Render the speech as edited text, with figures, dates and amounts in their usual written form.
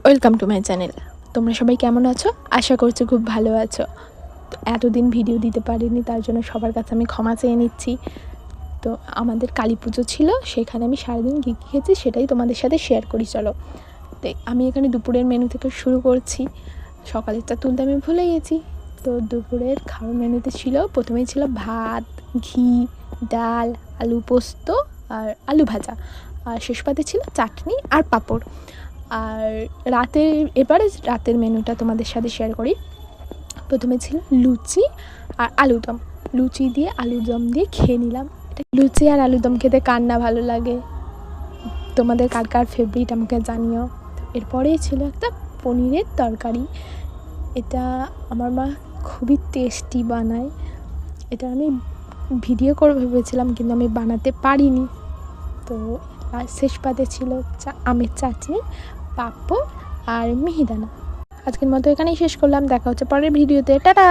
Welcome to my channel. তোমরা সবাই কেমন আছো? আশা করছি খুব ভালো আছো। তো এতদিন ভিডিও দিতে পারিনি, তার জন্য সবার কাছে আমি ক্ষমা চেয়ে নিচ্ছি। তো আমাদের কালী পুজো ছিল, সেখানে আমি সারাদিন কী কী খেয়েছি সেটাই তোমাদের সাথে শেয়ার করি। চলো, তো আমি এখানে দুপুরের মেনু থেকে শুরু করছি। সকালেরটা তুলতে আমি ভুলে গেছি। তো দুপুরের খাওয়ার মেনুতে ছিল, প্রথমেই ছিল ভাত, ঘি, ডাল, আলু পোস্ত আর আলু ভাজা, আর শেষ পাতে ছিল চাটনি আর পাঁপড়। আর রাতের মেনুটা তোমাদের সাথে শেয়ার করি। প্রথমে ছিল লুচি আর আলুদম। লুচি দিয়ে আলুদম দিয়ে খেয়ে নিলাম। লুচি আর আলুদম খেতে কার না ভালো লাগে, তোমাদের কার কার ফেভারিট আমাকে জানিও। এরপরেই ছিল একটা পনিরের তরকারি। এটা আমার মা খুবই টেস্টি বানায়। এটা আমি ভিডিও করে ভেবেছিলাম, কিন্তু আমি বানাতে পারিনি। তো শেষ পাতে ছিল আমের চাটনি, পাঁপড় আর মিহিদানা। আজকের মতো এখানেই শেষ করলাম। দেখা হচ্ছে পরের ভিডিওতে। টাটা।